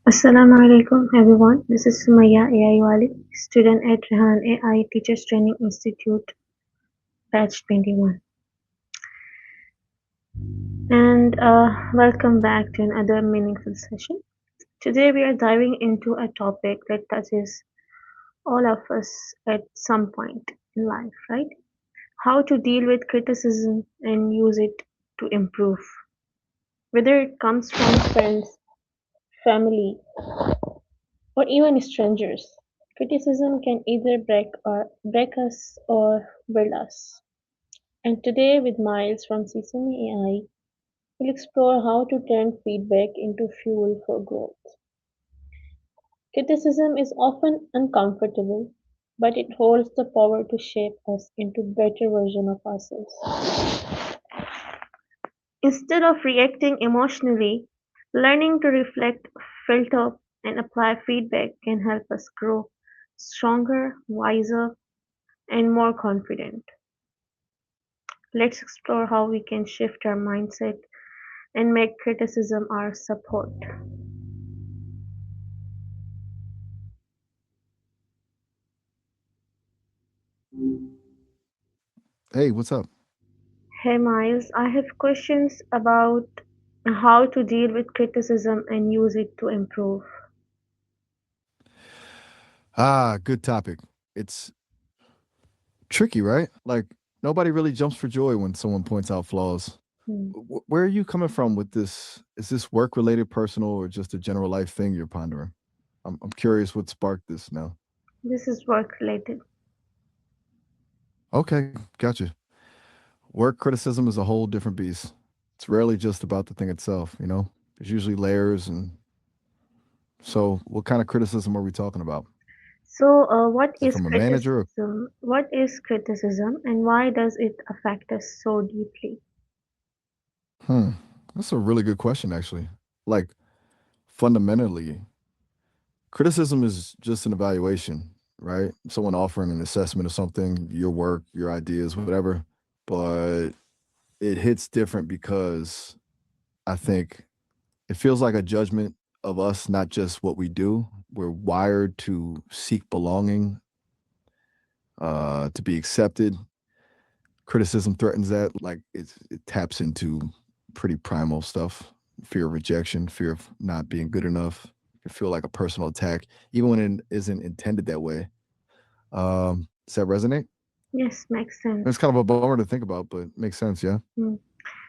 Assalamu alaikum everyone. This is Sumaya AI Wali, student at Rehan AI Teachers Training Institute, batch 21. And welcome back to another meaningful session. Today we are diving into a topic that touches all of us at some point in life, right? How to deal with criticism and use it to improve. Whether it comes from friends, family, or even strangers. Criticism can either break us or build us. And today with Miles from Sesame AI, we'll explore how to turn feedback into fuel for growth. Criticism is often uncomfortable, but it holds the power to shape us into better version of ourselves. Instead of reacting emotionally, learning to reflect, filter, and apply feedback can help us grow stronger, wiser, and more confident. Let's explore how we can shift our mindset and make criticism our support. Hey, what's up? Hey Miles, I have questions about how to deal with criticism and use it to improve. Good topic. It's tricky, right? Like nobody really jumps for joy when someone points out flaws. Hmm. Where are you coming from with this? Is this work related, personal, or just a general life thing you're pondering? I'm curious what sparked this now. This is work related. Okay, gotcha. Work criticism is a whole different beast. It's rarely just about the thing itself. There's usually layers. And so, what kind of criticism are we talking about? So, what Is it is from a manager? criticism? What is criticism and why does it affect us so deeply? Hmm, that's a really good question, actually. Like, fundamentally, criticism is just an evaluation, right? Someone offering an assessment of something, your work, your ideas, whatever. But it hits different because I think it feels like a judgment of us, not just what we do. We're wired to seek belonging, to be accepted. Criticism threatens that. Like it taps into pretty primal stuff: fear of rejection, fear of not being good enough. It can feel like a personal attack, even when it isn't intended that way. Does that resonate? Yes, makes sense. It's kind of a bummer to think about, but makes sense. Yeah. Hmm.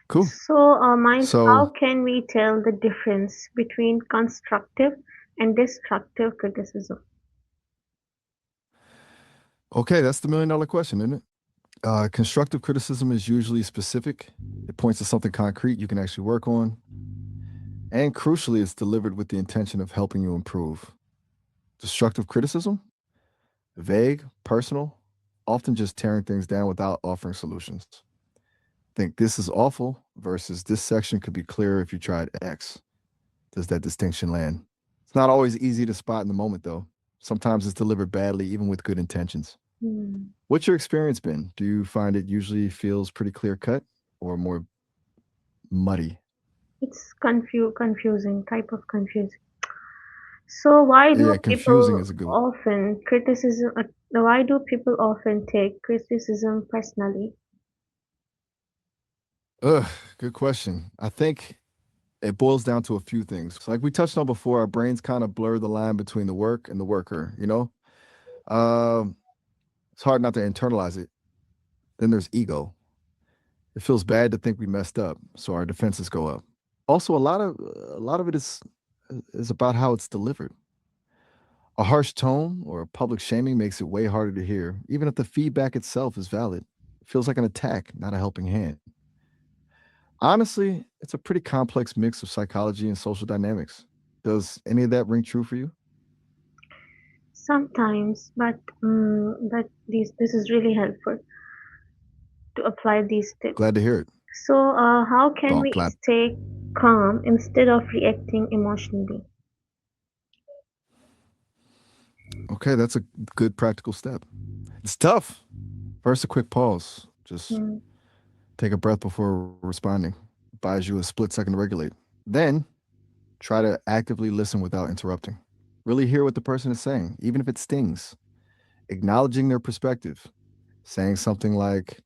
Cool. So, Miles, So, how can we tell the difference between constructive and destructive criticism? okay, that's the $1 million question, isn't it? Constructive criticism is usually specific. It points to something concrete you can actually work on. And crucially, it's delivered with the intention of helping you improve. Destructive criticism, vague, personal, often just tearing things down without offering solutions. Think this is awful versus this section could be clearer if you tried X. Does that distinction land? It's not always easy to spot in the moment, though. Sometimes it's delivered badly, even with good intentions. Hmm. What's your experience been? Do you find it usually feels pretty clear cut or more muddy? It's confusing, type of confusing. So why do Yeah, confusing people is a good. often criticism? Why do people often take criticism personally? Ugh, good question. I think it boils down to a few things. Like we touched on before, our brains kind of blur the line between the work and the worker. Um, it's hard not to internalize it. Then there's ego. It feels bad to think we messed up, so our defenses go up. Also, a lot of it is about how it's delivered. A harsh tone or a public shaming makes it way harder to hear, even if the feedback itself is valid. It feels like an attack, not a helping hand. Honestly, it's a pretty complex mix of psychology and social dynamics. Does any of that ring true for you? Sometimes, but this is really helpful to apply these tips. Glad to hear it. So, how can we Glad. stay calm instead of reacting emotionally? Okay, that's a good practical step. It's tough. First, a quick pause. Just Hmm. take a breath before responding. Buys you a split second to regulate. Then Try to actively listen without interrupting. Really hear what the person is saying, even if it stings. Acknowledging their perspective. Saying something like,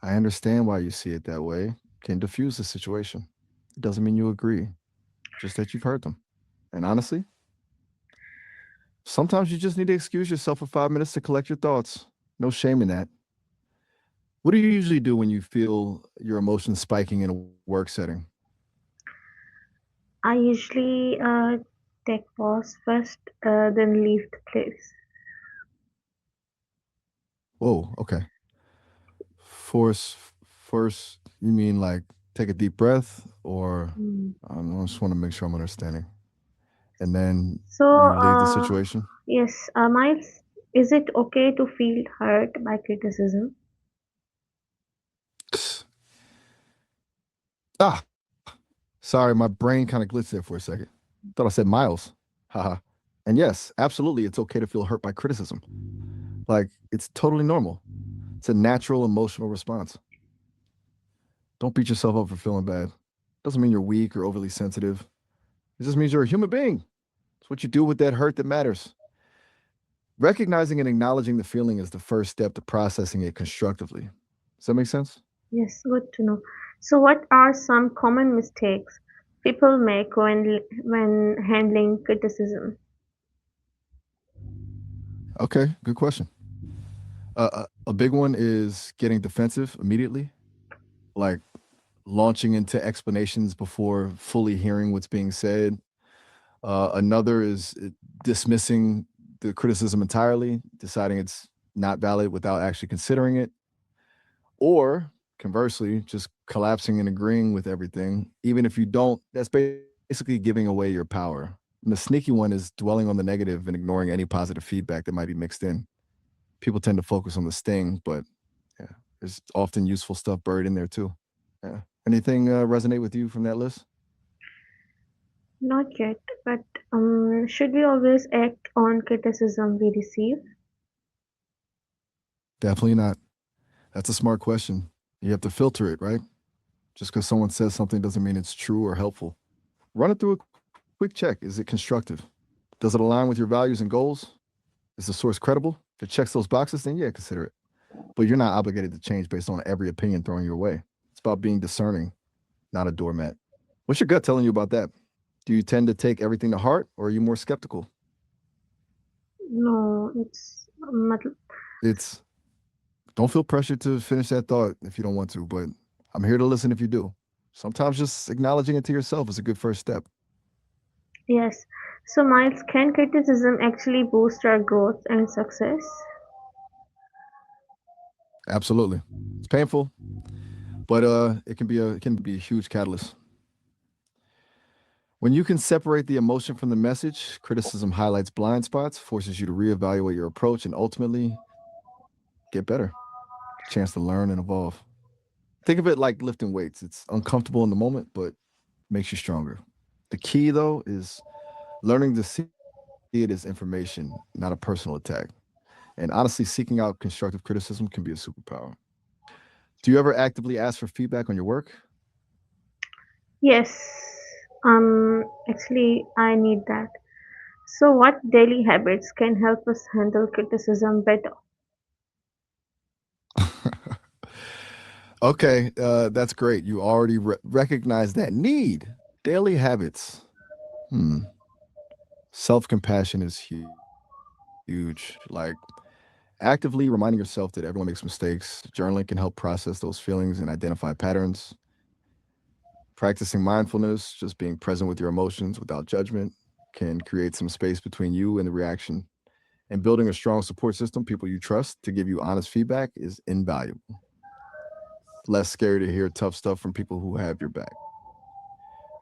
I understand why you see it that way, can diffuse the situation. It doesn't mean you agree, just that you've heard them. And honestly, sometimes you just need to excuse yourself for 5 minutes to collect your thoughts. No shame in that. What do you usually do when you feel your emotions spiking in a work setting? I usually take pause first, then leave the place. Whoa, okay. Force first, you mean like take a deep breath, or Mm. I just want to make sure I'm understanding. And then So, you leave the situation. yes, Miles, is it okay to feel hurt by criticism? Ah, sorry, my brain kind of glitched there for a second. Thought I said miles. Haha. And yes, absolutely, it's okay to feel hurt by criticism. Like, it's totally normal. It's a natural emotional response. Don't beat yourself up for feeling bad. Doesn't mean you're weak or overly sensitive. It just means you're a human being. It's what you do with that hurt that matters. Recognizing and acknowledging the feeling is the first step to processing it constructively. Does that make sense? Yes, good to know. So, what are some common mistakes people make when handling criticism? Okay, good question. A big one is getting defensive immediately, like launching into explanations before fully hearing what's being said. Another is dismissing the criticism entirely, deciding it's not valid without actually considering it. Or conversely, just collapsing and agreeing with everything, even if you don't, that's basically giving away your power. And the sneaky one is dwelling on the negative and ignoring any positive feedback that might be mixed in. People tend to focus on the sting, but yeah, there's often useful stuff buried in there too. Yeah. Anything resonate with you from that list? Not yet, but should we always act on criticism we receive? Definitely not. That's a smart question. You have to filter it, right? Just because someone says something doesn't mean it's true or helpful. Run it through a quick check. Is it constructive? Does it align with your values and goals? Is the source credible? If it checks those boxes, then yeah, consider it. But you're not obligated to change based on every opinion thrown your way. It's about being discerning, not a doormat. What's your gut telling you about that? Do you tend to take everything to heart, or are you more skeptical? No, it's It's don't feel pressured to finish that thought if you don't want to, but I'm here to listen if you do. Sometimes just acknowledging it to yourself is a good first step. yes. So, Miles, can criticism actually boost our growth and success? Absolutely. It's painful, but it can be a huge catalyst. When you can separate the emotion from the message, criticism highlights blind spots, forces you to reevaluate your approach, and ultimately get better. A chance to learn and evolve. Think of it like lifting weights. It's uncomfortable in the moment, but makes you stronger. The key, though, is learning to see it as information, not a personal attack. And honestly, seeking out constructive criticism can be a superpower. Do you ever actively ask for feedback on your work? Yes. Actually, I need that. So, what daily habits can help us handle criticism better? Okay, that's great. You already recognize that need. Daily habits. Hmm. Self compassion is huge. Actively reminding yourself that everyone makes mistakes. Journaling can help process those feelings and identify patterns. Practicing mindfulness, just being present with your emotions without judgment, can create some space between you and the reaction. And building a strong support system, people you trust to give you honest feedback, is invaluable. Less scary to hear tough stuff from people who have your back.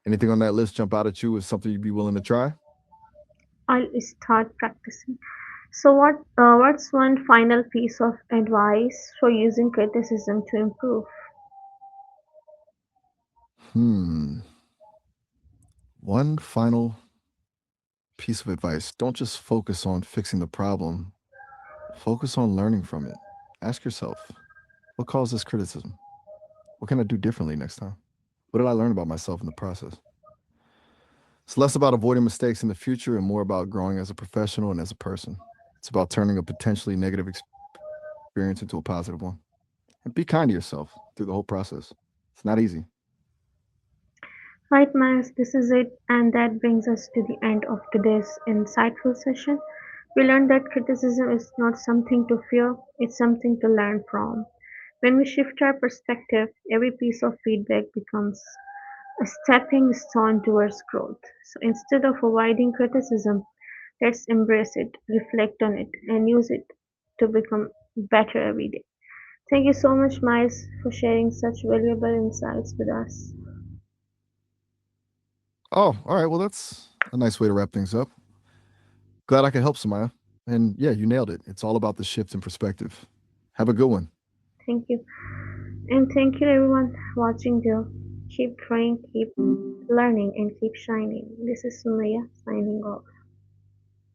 Anything on that list jump out at you as something you'd be willing to try? I'll start practicing. So, what's one final piece of advice for using criticism to improve? Hmm. One final piece of advice: don't just focus on fixing the problem, focus on learning from it. Ask yourself, what caused this criticism? What can I do differently next time? What did I learn about myself in the process? It's less about avoiding mistakes in the future and more about growing as a professional and as a person. It's about turning a potentially negative experience into a positive one. And be kind to yourself through the whole process. It's not easy. Right, Miles, this is it, and that brings us to the end of today's insightful session. We learned that criticism is not something to fear, it's something to learn from. When we shift our perspective, every piece of feedback becomes a stepping stone towards growth. So instead of avoiding criticism, let's embrace it, reflect on it, and use it to become better every day. Thank you so much, Miles, for sharing such valuable insights with us. Oh, all right. Well, that's a nice way to wrap things up. Glad I could help, Samaya. And yeah, you nailed it. It's all about the shift in perspective. Have a good one. Thank you. And thank you everyone watching there. Keep trying, keep learning, and keep shining. This is Sumaya signing off.